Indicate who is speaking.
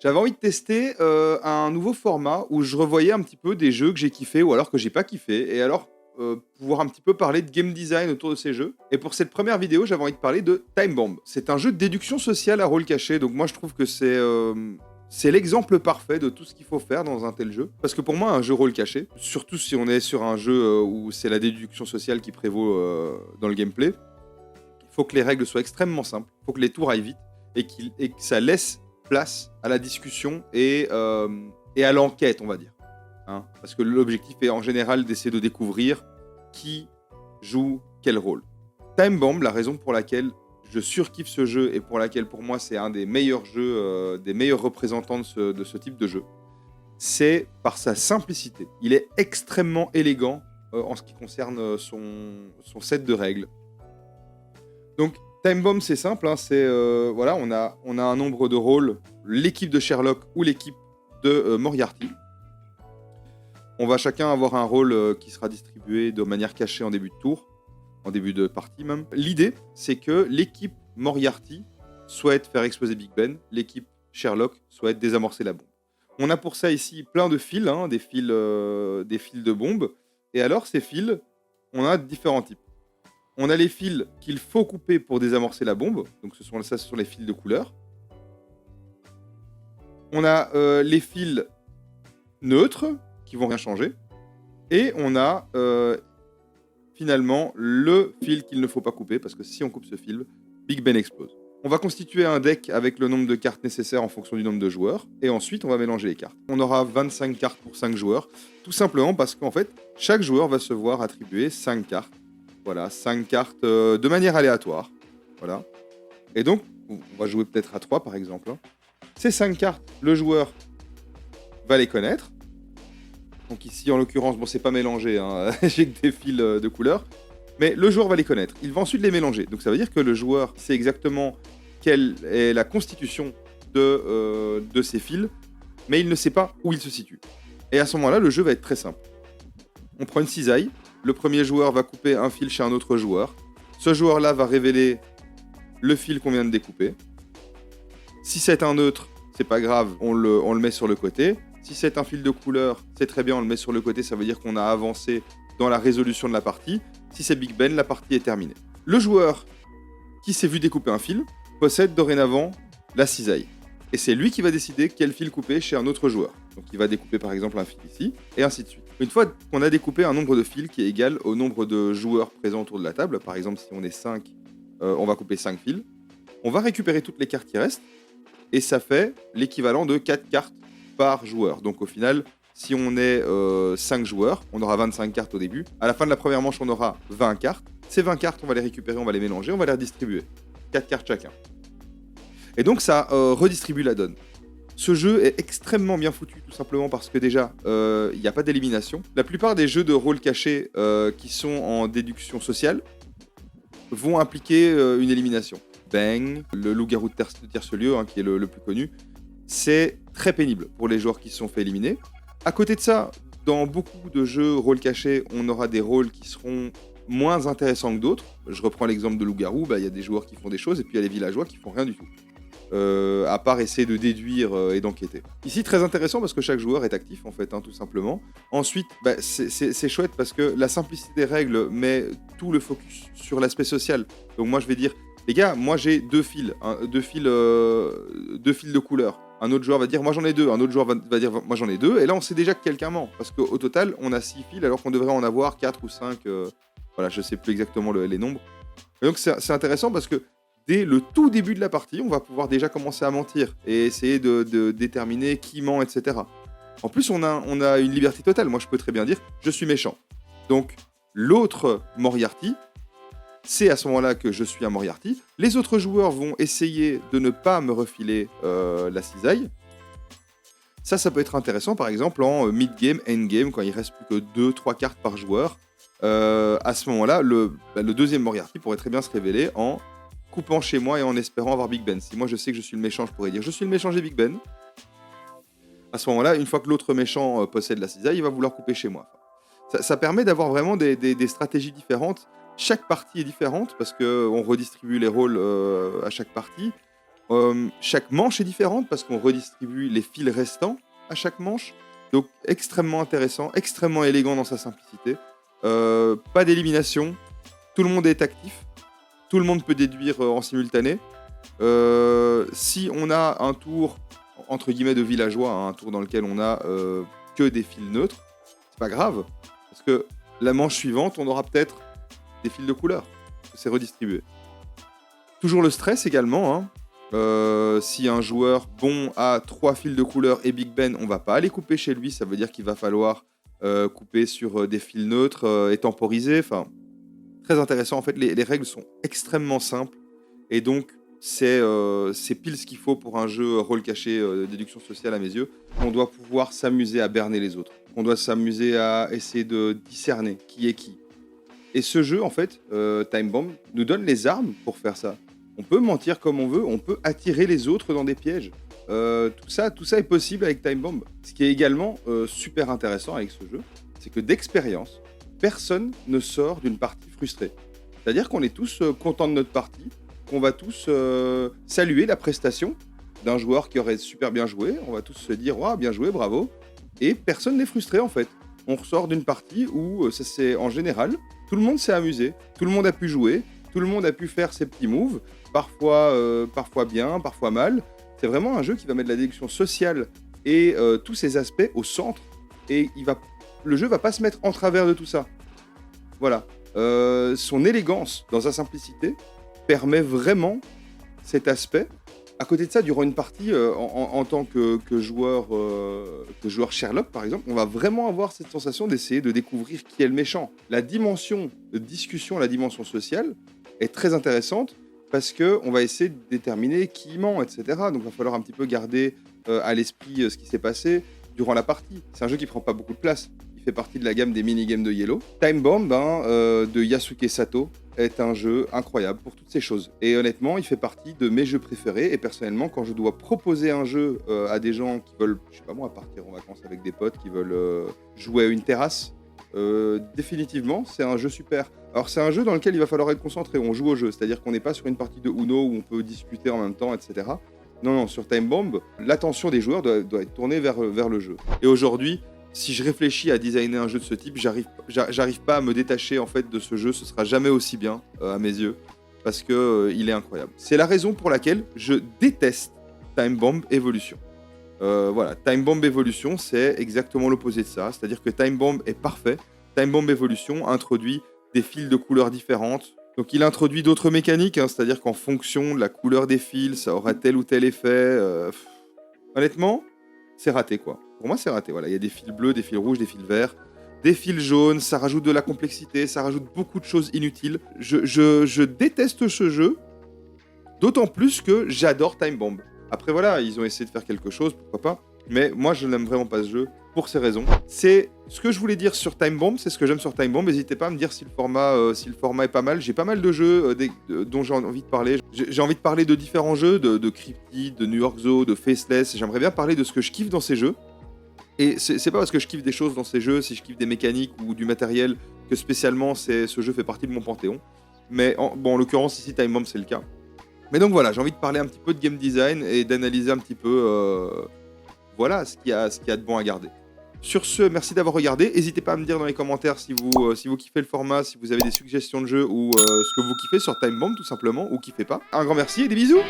Speaker 1: J'avais envie de tester, un nouveau format où je revoyais un petit peu des jeux que j'ai kiffés ou alors que j'ai pas kiffé et alors, pouvoir un petit peu parler de game design autour de ces jeux et pour cette première vidéo, j'avais envie de parler de Time Bomb. C'est un jeu de déduction sociale à rôle caché, donc moi je trouve que c'est l'exemple parfait de tout ce qu'il faut faire dans un tel jeu. Parce que pour moi, un jeu rôle caché, surtout si on est sur un jeu, où c'est la déduction sociale qui prévaut, dans le gameplay, il faut que les règles soient extrêmement simples, il faut que les tours aillent vite et que ça laisse place à la discussion et à l'enquête, on va dire. Hein. Parce que l'objectif est en général d'essayer de découvrir qui joue quel rôle. Time Bomb, la raison pour laquelle je surkiffe ce jeu et pour laquelle pour moi c'est un des meilleurs jeux, des meilleurs représentants de ce type de jeu, c'est par sa simplicité. Il est extrêmement élégant en ce qui concerne son set de règles. Donc, Time Bomb, c'est simple, hein, voilà, on a un nombre de rôles, l'équipe de Sherlock ou l'équipe de Moriarty. On va chacun avoir un rôle qui sera distribué de manière cachée en début de tour, en début de partie même. L'idée, c'est que l'équipe Moriarty souhaite faire exploser Big Ben, l'équipe Sherlock souhaite désamorcer la bombe. On a pour ça ici plein de fils, hein, des fils de bombes. Et alors, ces fils, on a différents types. On a les fils qu'il faut couper pour désamorcer la bombe. Donc ce sont les fils de couleur. On a les fils neutres qui vont rien changer. Et on a finalement le fil qu'il ne faut pas couper parce que si on coupe ce fil, Big Ben explose. On va constituer un deck avec le nombre de cartes nécessaires en fonction du nombre de joueurs. Et ensuite, on va mélanger les cartes. On aura 25 cartes pour 5 joueurs. Tout simplement parce qu'en fait, chaque joueur va se voir attribuer 5 cartes. Voilà, 5 cartes de manière aléatoire. Voilà. Et donc, on va jouer peut-être à 3 par exemple. Hein. Ces 5 cartes, le joueur va les connaître. Donc ici, en l'occurrence, bon, c'est pas mélangé, hein. J'ai que des fils de couleur. Mais le joueur va les connaître. Il va ensuite les mélanger. Donc ça veut dire que le joueur sait exactement quelle est la constitution de ces fils, mais il ne sait pas où ils se situent. Et à ce moment-là, le jeu va être très simple. On prend une cisaille. Le premier joueur va couper un fil chez un autre joueur. Ce joueur-là va révéler le fil qu'on vient de découper. Si c'est un neutre, c'est pas grave, on le met sur le côté. Si c'est un fil de couleur, c'est très bien, on le met sur le côté, ça veut dire qu'on a avancé dans la résolution de la partie. Si c'est Big Ben, la partie est terminée. Le joueur qui s'est vu découper un fil possède dorénavant la cisaille. Et c'est lui qui va décider quel fil couper chez un autre joueur. Donc il va découper par exemple un fil ici, et ainsi de suite. Une fois qu'on a découpé un nombre de fils qui est égal au nombre de joueurs présents autour de la table, par exemple si on est 5, on va couper 5 fils, on va récupérer toutes les cartes qui restent, et ça fait l'équivalent de 4 cartes par joueur. Donc au final, si on est 5 joueurs, on aura 25 cartes au début. À la fin de la première manche, on aura 20 cartes. Ces 20 cartes, on va les récupérer, on va les mélanger, on va les redistribuer. 4 cartes chacun. Et donc ça redistribue la donne. Ce jeu est extrêmement bien foutu, tout simplement parce que déjà, il n'y a pas d'élimination. La plupart des jeux de rôle caché qui sont en déduction sociale vont impliquer une élimination. Bang, le loup-garou de Tierce-Lieu, hein, qui est le plus connu, c'est très pénible pour les joueurs qui se sont fait éliminer. À côté de ça, dans beaucoup de jeux rôle caché, on aura des rôles qui seront moins intéressants que d'autres. Je reprends l'exemple de loup-garou, il y a des joueurs qui font des choses et puis il y a les villageois qui font rien du tout. À part essayer de déduire et d'enquêter. Ici, très intéressant parce que chaque joueur est actif, en fait, hein, tout simplement. Ensuite, c'est chouette parce que la simplicité des règles met tout le focus sur l'aspect social. Donc moi, je vais dire, les gars, moi j'ai 2 fils, deux fils de couleur. Un autre joueur va dire, moi j'en ai 2. Un autre joueur va dire, moi j'en ai 2. Et là, on sait déjà que quelqu'un ment. Parce qu'au total, on a 6 fils alors qu'on devrait en avoir 4 ou 5. Voilà, je sais plus exactement les nombres. Et donc, c'est intéressant parce que dès le tout début de la partie, on va pouvoir déjà commencer à mentir et essayer de déterminer qui ment, etc. En plus, on a une liberté totale. Moi, je peux très bien dire, je suis méchant. Donc, l'autre Moriarty, c'est à ce moment-là que je suis un Moriarty. Les autres joueurs vont essayer de ne pas me refiler la cisaille. Ça peut être intéressant, par exemple, en mid-game, end-game, quand il reste plus que 2-3 cartes par joueur. À ce moment-là, le deuxième Moriarty pourrait très bien se révéler en coupant chez moi et en espérant avoir Big Ben. Si moi je sais que je suis le méchant, je pourrais dire je suis le méchant, j'ai Big Ben. À ce moment-là, une fois que l'autre méchant possède la cisaille, il va vouloir couper chez moi. Ça permet d'avoir vraiment des stratégies différentes. Chaque partie est différente parce qu'on redistribue les rôles à chaque partie. Chaque manche est différente parce qu'on redistribue les fils restants à chaque manche. Donc extrêmement intéressant, extrêmement élégant dans sa simplicité. Pas d'élimination, tout le monde est actif, tout le monde peut déduire en simultané. Si on a un tour entre guillemets de villageois, hein, un tour dans lequel on a que des fils neutres, c'est pas grave, parce que la manche suivante, on aura peut-être des fils de couleur, c'est redistribué. Toujours le stress également, hein. Si un joueur bon a 3 fils de couleur et Big Ben, on va pas les couper chez lui, ça veut dire qu'il va falloir couper sur des fils neutres et temporiser. Enfin, très intéressant. En fait, les règles sont extrêmement simples et donc c'est pile ce qu'il faut pour un jeu rôle caché déduction sociale à mes yeux. On doit pouvoir s'amuser à berner les autres. On doit s'amuser à essayer de discerner qui est qui. Et ce jeu, en fait, Time Bomb, nous donne les armes pour faire ça. On peut mentir comme on veut, on peut attirer les autres dans des pièges. Tout ça est possible avec Time Bomb. Ce qui est également super intéressant avec ce jeu, c'est que d'expérience, personne ne sort d'une partie frustrée. C'est-à-dire qu'on est tous contents de notre partie, qu'on va tous saluer la prestation d'un joueur qui aurait super bien joué, on va tous se dire « bien joué, bravo », et personne n'est frustré en fait. On ressort d'une partie où, ça c'est en général, tout le monde s'est amusé, tout le monde a pu jouer, tout le monde a pu faire ses petits moves, parfois bien, parfois mal. C'est vraiment un jeu qui va mettre la déduction sociale et tous ses aspects au centre. Et le jeu va pas se mettre en travers de tout ça. Voilà. Son élégance dans sa simplicité permet vraiment cet aspect. À côté de ça, durant une partie, en tant que joueur Sherlock, par exemple, on va vraiment avoir cette sensation d'essayer de découvrir qui est le méchant. La dimension de discussion, la dimension sociale est très intéressante parce qu'on va essayer de déterminer qui ment, etc. Donc il va falloir un petit peu garder à l'esprit ce qui s'est passé durant la partie. C'est un jeu qui prend pas beaucoup de place. Il fait partie de la gamme des mini-games de Yellow. Time Bomb de Yasuke Sato est un jeu incroyable pour toutes ces choses. Et honnêtement, il fait partie de mes jeux préférés. Et personnellement, quand je dois proposer un jeu à des gens qui veulent, je sais pas moi, partir en vacances avec des potes, qui veulent jouer à une terrasse, définitivement, c'est un jeu super. Alors c'est un jeu dans lequel il va falloir être concentré, on joue au jeu, c'est-à-dire qu'on n'est pas sur une partie de Uno où on peut discuter en même temps, etc. Non, sur Time Bomb, l'attention des joueurs doit être tournée vers le jeu. Et aujourd'hui, si je réfléchis à designer un jeu de ce type, j'arrive pas à me détacher en fait de ce jeu, ce sera jamais aussi bien à mes yeux, parce que il est incroyable. C'est la raison pour laquelle je déteste Time Bomb Evolution. Voilà, Time Bomb Evolution, c'est exactement l'opposé de ça. C'est-à-dire que Time Bomb est parfait. Time Bomb Evolution introduit des fils de couleurs différentes. Donc il introduit d'autres mécaniques, hein, c'est-à-dire qu'en fonction de la couleur des fils, ça aura tel ou tel effet. Honnêtement, c'est raté quoi. Pour moi, c'est raté. Voilà, il y a des fils bleus, des fils rouges, des fils verts, des fils jaunes. Ça rajoute de la complexité, ça rajoute beaucoup de choses inutiles. Je déteste ce jeu, d'autant plus que j'adore Time Bomb. Après voilà, ils ont essayé de faire quelque chose, pourquoi pas. Mais moi, je n'aime vraiment pas ce jeu pour ces raisons. C'est ce que je voulais dire sur Time Bomb, c'est ce que j'aime sur Time Bomb. N'hésitez pas à me dire si le format est pas mal. J'ai pas mal de jeux dont j'ai envie de parler. J'ai envie de parler de différents jeux, de Cryptid, de New York Zoo, de Faceless. J'aimerais bien parler de ce que je kiffe dans ces jeux. Et c'est pas parce que je kiffe des choses dans ces jeux, si je kiffe des mécaniques ou du matériel, que spécialement ce jeu fait partie de mon panthéon. Mais en l'occurrence, ici, Time Bomb, c'est le cas. Mais donc voilà, j'ai envie de parler un petit peu de game design et d'analyser un petit peu voilà ce qu'il y a de bon à garder. Sur ce, merci d'avoir regardé. N'hésitez pas à me dire dans les commentaires si vous kiffez le format, si vous avez des suggestions de jeux ou ce que vous kiffez sur Time Bomb tout simplement, ou kiffez pas. Un grand merci et des bisous.